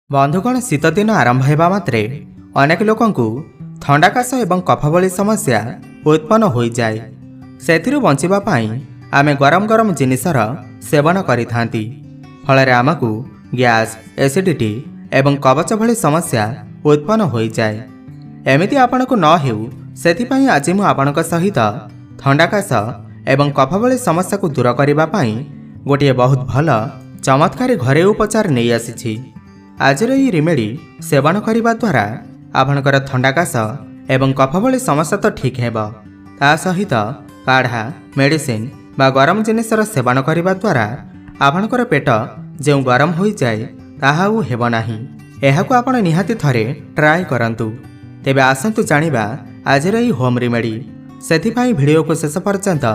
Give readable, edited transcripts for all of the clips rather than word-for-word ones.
बंधुगण शीत दिन आरंभ होगा मात्रे अनेक लोकंकु थंडा काश एवं कफ भली समस्या उत्पन्न हो जाए। सेथिरु बंचिबा पाई आमे गरम गरम जिनिसर सेवन करिथांती। फଳରେ आमकु गैस एसिडिटी एवं कवच भली समस्या उत्पन्न हो जाए। एमिति आपनकु न हेउ सेथिपाई आज मु आपनक सहित थंडा काश एवं कफ भली समस्या को दूर करिबा पाई गोटे बहुत भल चमत्कारी घरे उपचार नहीं आसी। आज रेमेडी सेवन करने द्वारा आपणकर थंडा काश एवं कफ भली समस्या तो ठीक है। ता सहित काढ़ा मेडिसिन बा गरम जिनिसर सेवन करने द्वारा आपणकर पेट जो गरम हो जाए ताहा हेब नाही। एहाकु आपण निहाती थरे ट्राए करंतु। तेबे आसंतु जानिबा आज होम रेमेडी। सेथिपाई वीडियो को शेष पर्यंत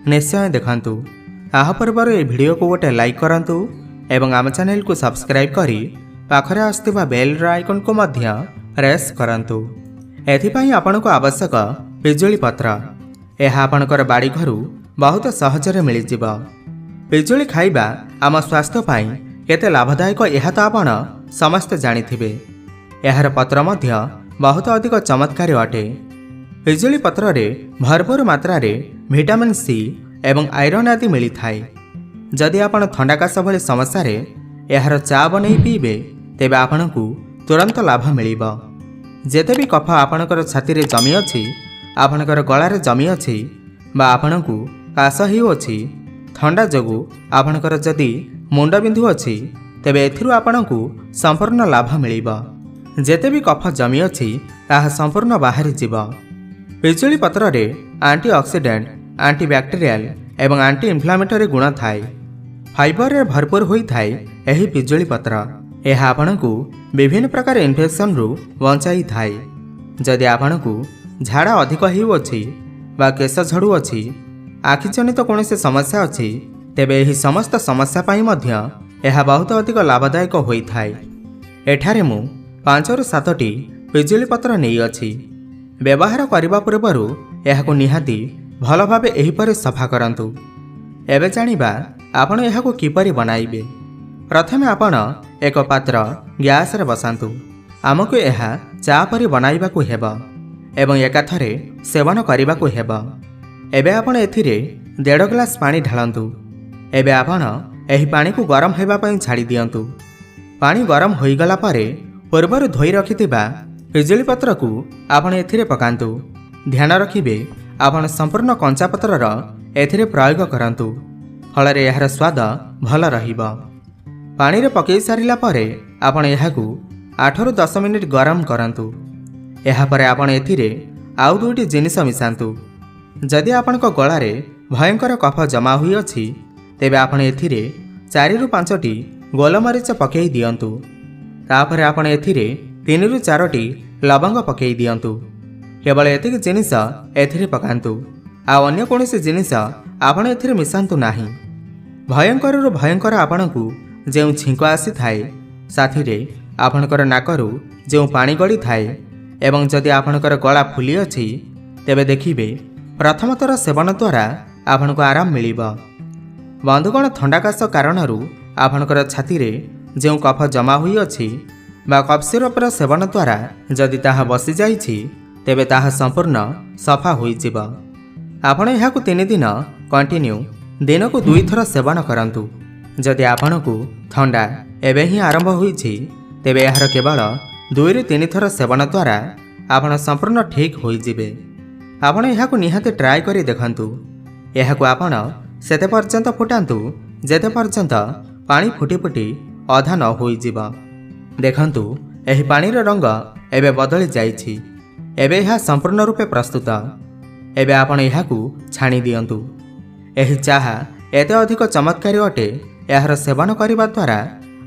निश्चय देखंतु। आहा पूर्व ए वीडियो को गोटे लाइक करंतु एवं आम चैनल को सब्सक्राइब करी पाखरे आसुवा बेल आइकन को मध्य प्रेस करंतु। एथिपाई आपनको आवश्यक पिजुली पत्र। यह आपणकर बाड़ी घरु बहुत सहजरे मिलिजिब। पिजुली खाइबा आम स्वास्थ्य पाई केते लाभदायक यह तो आपण समस्त जानिथिबे। यार पत्र मध्य बहुत अधिक चमत्कारी अटे। पिजुली पत्र रे भरपूर मात्रा रे विटामिन सी एवं आयरन आदि मिली थाए। जदि आपण थंडा काश भली समस्या रे यार चा बनै पीबे तेबे आपनकु तुरंत लाभ मिलिब। जेते भी कफ आपणकर छाती रे जमी अछि, आपणकर गळा रे जमी अछि बा आपनकु काश हिउ अछि, थंडा जोगु आपणकर जदि मुंड बिंदु अछि तेबे एथिरु आपनकु संपूर्ण लाभ मिलिब। जेते भी कफ जमी अछि ताहा संपूर्ण बाहरी जीव। पिजुली पत्र रे एंटीऑक्सीडेंट, एंटीबैक्टेरियल एवं एंटी इन्फ्लामेटरी गुण थाए। फाइबर रे भरपूर होई थाए एही पिजुली पत्र। यह आपनकु विभिन्न प्रकार इन्फेक्शन रु बचाई थाए। जदि आपनकु झाड़ा अधिक हिउ अछि बा केश झड़ू अछि, आखि जनित कोनोसी समस्या अछि तेबे एही समस्त समस्या पाई मध्य यह बहुत अधिक लाभदायक होई थाए। एठारे मु 5 रु 7टी पिजुली पत्र नहीं अछि। व्यवहार करिबा पूर्वरु एहाकु निहाती भल भाबे एहिपरि सफा करंतु। एबे जानिबा आपण एहाकु किपरि बनाइबे। प्रथमे आपण एक पात्र गैस रे बसांतु। आमको यह चा परि बनाइबाकु हेब एवं एकाथरे सेवन करिबाकु हेब। एबे आपण एथिरे 1.5 ग्लास पानी ढालंतु। एबे आपण एही पानी को गरम हेबा पई छाड़ी दियंतु। पानी गरम होई गला परे पूर्वरु धोई रखिथिबा पिजुली पत्र को आपण एथिरे पकांतु। ध्यान रखिबे आपण संपूर्ण कंचा पत्रर एथिरे प्रयोग करंतु। फଳରେ एहार स्वाद भल रहिबो। पानी रे पकई सारिला परे आपण एहाकु 8 रु 10 मिनिट गरम करंतु। एहा परे आपण एथिरे आउ दुईटी जिनिस मिसांतु। जदि आपणक गळा रे भयंकर कफ जमा हुई अछि तेबे आपण एथिरे 4 रु 5टी गोलमरीच पकई दियंतु। तापरे आपण एथिरे 3 रु 4टी लवंग पकई दियंतु। केवल एतिक जिनिस एथिरे पकांतु। आ अन्य कोनोसी जिनिस आपण एथिरे मिसांतु नाही। भयंकर रु भयंकर आपणकु जो छिंक आसी थाए, साथी रे आपणकर नाकरू जो पानी गड़ी थाए एवं जदि आपणकर गला फुली अछि तेबे देखिबे प्रथम थर सेवन द्वारा आपणको आराम मिलिब। बंधुगण थंडा काश कारणरू आपणकर छाती रे जो कफ जमा हुई अछि बा कफ सिरपर सेवन द्वारा जदि ताहा बसी जाइछि तेबे ताहा संपूर्ण सफा होई जिब। आपण एहाकु 3 दिन कंटिन्यू दिनकु 2 थर सेवन करंतु। जदि आपनकु थंडा एबे ही आरंभ होईछि तेबे यार केवल 2 रु 3 थर सेवन द्वारा आपण संपूर्ण ठीक होई जिबे। आपण एहाकु निहाते ट्राए करी देखंतु। एहाकु आपण सेते पर्यंत फुटांतु जेते पर्यंत पानी फुटी फुटी अधा न होई जिबा। देखंतु एही पानी रो रंग एबे बदली जाईछि। एबे यह संपूर्ण रूपे प्रस्तुत। एबे आपण एहाकु छाणी दियंतु। एही चाहा एते अधिक चमत्कारी अटे। यार सेवन करिबा द्वारा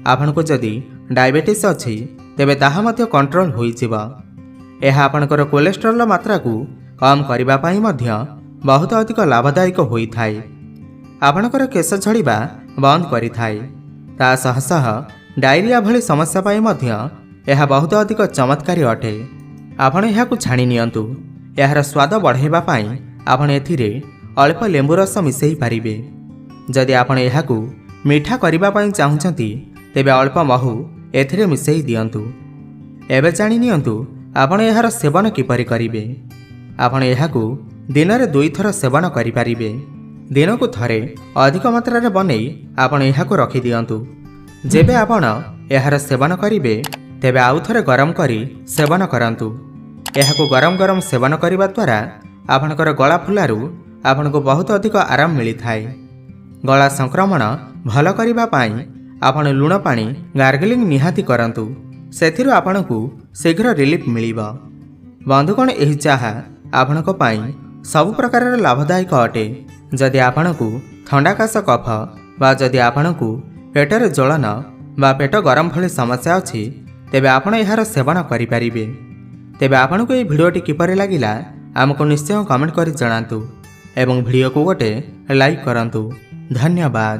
आपनको जदि डायबिटीज अछि तेबे ताहा मध्य कंट्रोल होई जिबा। एहा आपनकर कोलेस्ट्रॉल मात्रा को कम करिबा पई मध्य बहुत अधिक लाभदायक होई थाए। आपनकर केश झड़िबा बंद करि थाए। ता सह सह डायरिया भली समस्या पई मध्य एहा बहुत अधिक चमत्कारी अटे। आपण एहाकु छाणी नियंतु। यार स्वाद बढ़ाइबा पई आपण एथिरे अल्प लेंबू रस मिसेई पारिबे। जदि आपण एहाकु मीठा करिबा पई चाहुचंती तेबे अल्प महू ଏଥିରେ ମିଶାଇ ଦିଅନ୍ତୁ। ଏବେ ଜାଣି ନିଅନ୍ତୁ ଆପଣ ଏହାର ସେବନ କିପରି କରିବେ। ଆପଣ ଏହାକୁ ଦିନରେ 2 ଥର ସେବନ କରିପାରିବେ। ଦିନକୁ ଥରେ ଅଧିକ ମାତ୍ରାରେ ବନେଇ ଆପଣ ଏହାକୁ ରଖିଦିଅନ୍ତୁ। ଯେବେ ଆପଣ ଏହାର ସେବନ କରିବେ ତେବେ ଆଉ ଥରେ ଗରମ କରି ସେବନ କରନ୍ତୁ। ଏହାକୁ ଗରମ ଗରମ ସେବନ କରିବା ଦ୍ୱାରା ଆପଣଙ୍କର ଗଳା ଫୁଲାରୁ ଆପଣଙ୍କୁ ବହୁତ ଅଧିକ ଆରାମ ମିଳିଥାଏ। ଗଳା ସଂକ୍ରମଣ ଭଲ କରିବା ପାଇଁ ଆପଣ ଲୁଣ ପାଣି ଗାର୍ଗଲିଂ ନିହାତି କରନ୍ତୁ। ସେଥିରୁ ଆପଣଙ୍କୁ ଶୀଘ୍ର ରିଲିଫ୍ ମିଳିବ। ବନ୍ଧୁଗଣ, ଏହି ଚାହା ଆପଣଙ୍କ ପାଇଁ ସବୁ ପ୍ରକାରର ଲାଭଦାୟକ ଅଟେ। ଯଦି ଆପଣଙ୍କୁ ଥଣ୍ଡା କାଶ କଫ ବା ଯଦି ଆପଣଙ୍କୁ ପେଟରେ ଜ୍ୱଳନ ବା ପେଟ ଗରମ ଭଳି ସମସ୍ୟା ଅଛି ତେବେ ଆପଣ ଏହାର ସେବନ କରିପାରିବେ। ତେବେ ଆପଣଙ୍କୁ ଏହି ଭିଡ଼ିଓଟି କିପରି ଲାଗିଲା ଆମକୁ ନିଶ୍ଚୟ କମେଣ୍ଟ କରି ଜଣାନ୍ତୁ ଏବଂ ଭିଡ଼ିଓକୁ ଗୋଟେ ଲାଇକ୍ କରନ୍ତୁ। ଧନ୍ୟବାଦ।